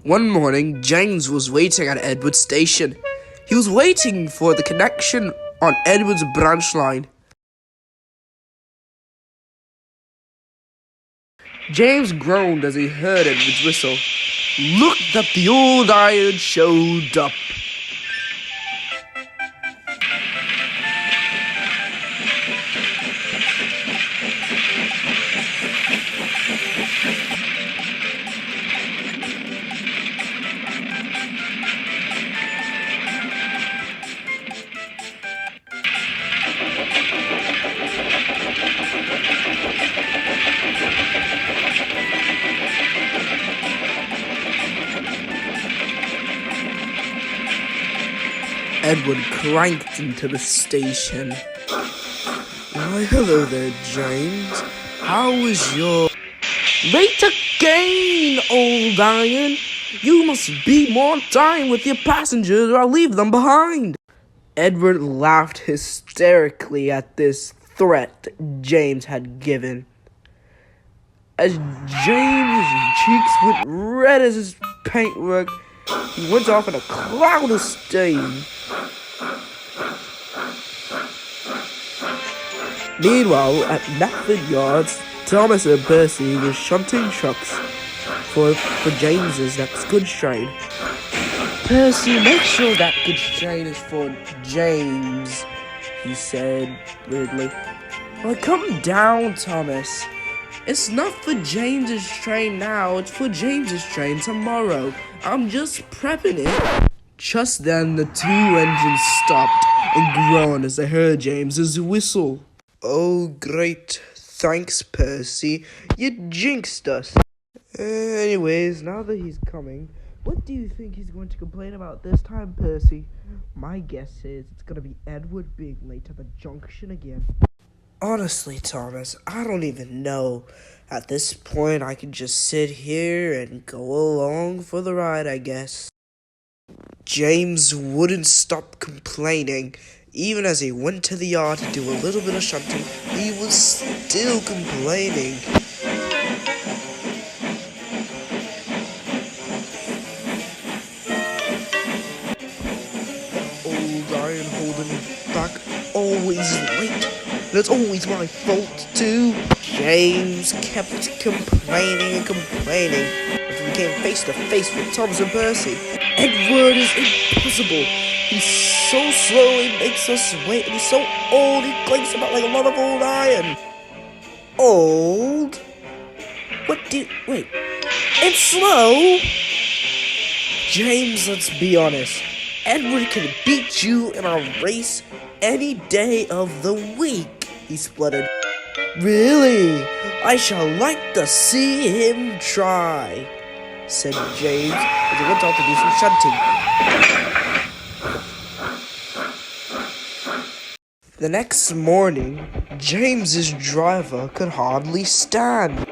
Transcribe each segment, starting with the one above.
One morning, James was waiting at Edward's station. He was waiting for the connection on Edward's branch line. James groaned as he heard Edward's whistle. Look that the old iron showed up. Edward clanked into the station. Why, hello there, James. How was your... Late again, old iron. You must be more on time with your passengers or I'll leave them behind. Edward laughed hysterically at this threat James had given. As James' cheeks went red as his paintwork, he went off in a cloud of steam. Meanwhile, at Metford Yards, Thomas and Percy were shunting trucks for James's next goods train. Percy, make sure that goods train is for James, he said weirdly. Well, come down, Thomas. It's not for James's train now, it's for James's train tomorrow. I'm just prepping it. Just then, the two engines stopped and groaned as they heard James's whistle. Oh, great. Thanks, Percy. You jinxed us. Anyways, now that he's coming, what do you think he's going to complain about this time, Percy? My guess is it's going to be Edward being late at the junction again. Honestly, Thomas, I don't even know. At this point, I can just sit here and go along for the ride, I guess. James wouldn't stop complaining. Even as he went to the yard to do a little bit of shunting, he was still complaining. Old iron holding me back, always late. And it's always my fault too. James kept complaining and complaining until he came face to face with Thomas and Percy. Edward is impossible. He's so slow, he makes us wait, and he's so old, he clinks about like a lot of old iron. Old? Wait, it's slow? James, let's be honest. Edward can beat you in a race any day of the week, he spluttered. Really? I shall like to see him try, said James as he went off to do some shunting. The next morning, James's driver could hardly stand.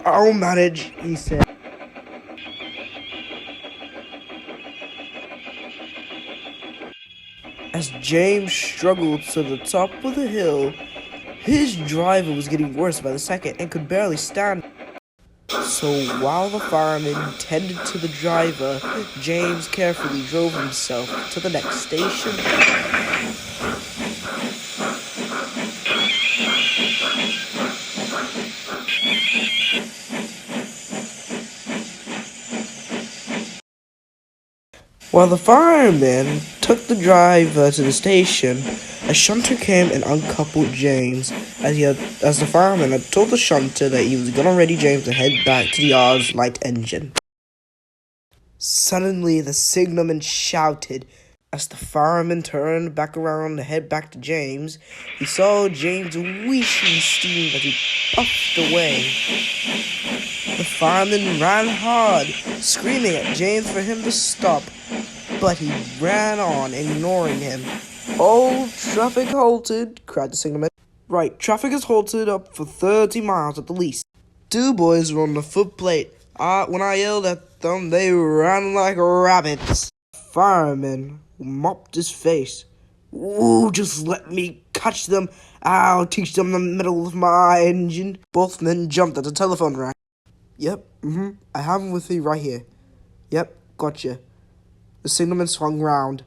I'll manage, he said. As James struggled to the top of the hill, his driver was getting worse by the second and could barely stand. So while the fireman tended to the driver, James carefully drove himself to the next station. While the fireman took the driver to the station, a shunter came and uncoupled James, as the fireman had told the shunter that he was gonna ready James to head back to the yard's light engine. Suddenly, the signalman shouted. As the fireman turned back around to head back to James, he saw James wheezing steam as he puffed away. The fireman ran hard, screaming at James for him to stop, but he ran on, ignoring him. "Oh, traffic halted," cried the signalman. "Right, traffic is halted up for 30 miles at the least." Two boys were on the footplate. When I yelled at them, they ran like rabbits. The fireman mopped his face. "Ooh, just let me catch them. I'll teach them the middle of my engine." Both men jumped at the telephone rack. "Yep, I have him with me right here. Yep, gotcha. The signalman swung round.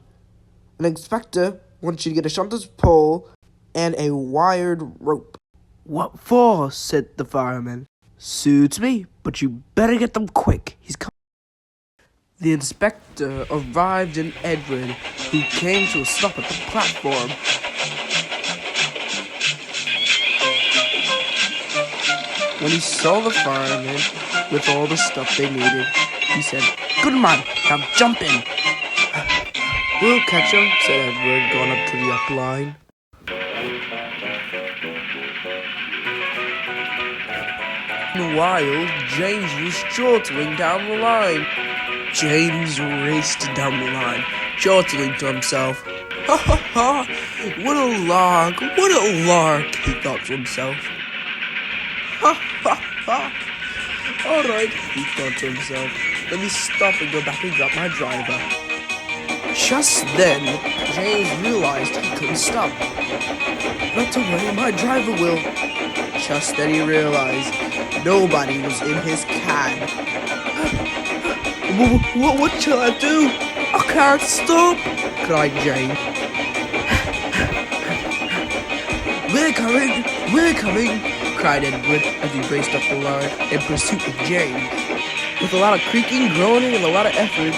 An inspector wants you to get a shunter's pole and a wired rope. What for? Said the fireman. Suits me, but you better get them quick. He's coming. The inspector arrived in Edward, who came to a stop at the platform. When he saw the firemen with all the stuff they needed, he said, "Good man, now jump in." "We'll catch him," said Edward, going up to the up line. Meanwhile, James was chortling down the line. James raced down the line, chortling to himself. "Ha ha ha! What a lark! What a lark!" he thought to himself. "Ha ha ha! Alright," he thought to himself. "Let me stop and go back and grab my driver." Just then, James realized he couldn't stop. "Not to worry, my driver will." Just then he realized nobody was in his cab. What shall I do? I can't stop!" cried James. We're coming!" cried Edward as he raced up the line in pursuit of James. With a lot of creaking, groaning, and a lot of effort,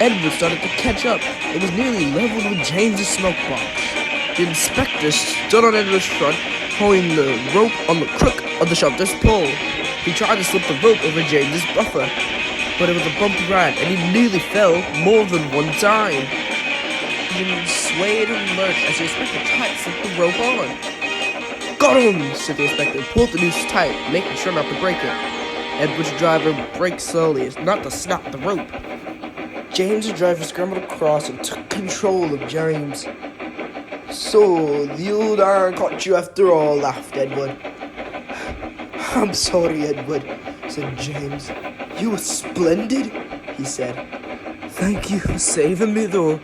Edward started to catch up. It was nearly leveled with James's smoke box. The inspector stood on Edward's front, pulling the rope on the crook of the shunter's pole. He tried to slip the rope over James's buffer, but it was a bumpy ride, and he nearly fell more than one time. James swayed and lurched as the inspector tried to slip the rope on. "Got him!" said the inspector, and pulled the noose tight, making sure not to break it. Edward's driver braked slowly as not to snap the rope. James' driver scrambled across and took control of James. "So, the old iron caught you after all," laughed Edward. "I'm sorry, Edward," said James. "You were splendid," he said. "Thank you for saving me, though,"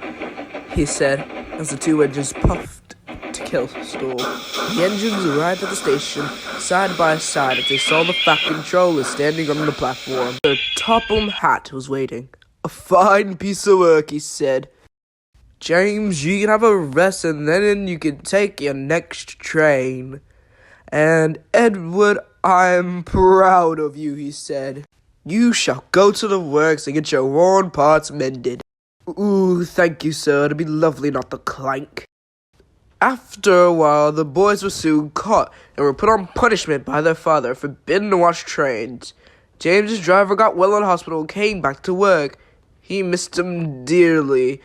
he said, as the two engines puffed to kill stall. The engines arrived at the station, side by side, as they saw the Fat Controller standing on the platform. The Topham Hatt was waiting. "A fine piece of work," he said. "James, you can have a rest and then you can take your next train. And Edward, I'm proud of you," he said. "You shall go to the works and get your worn parts mended." "Ooh, thank you, sir. It'd be lovely not to clank." After a while, the boys were soon caught and were put on punishment by their father, forbidden to watch trains. James's driver got well in hospital and came back to work. He missed him dearly,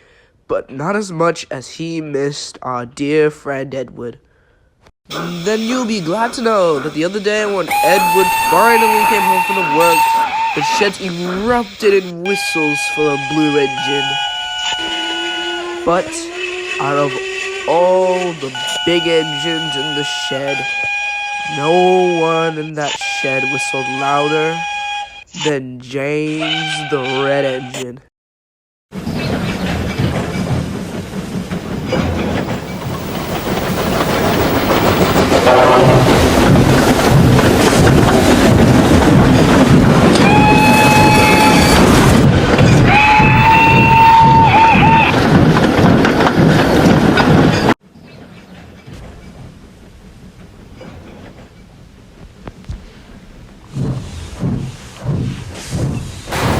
but not as much as he missed our dear friend Edward. Then you'll be glad to know that the other day when Edward finally came home from the works, the sheds erupted in whistles for the blue engine. But out of all the big engines in the shed, no one in that shed whistled louder than James the Red Engine.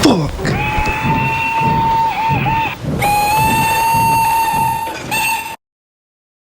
Fuck!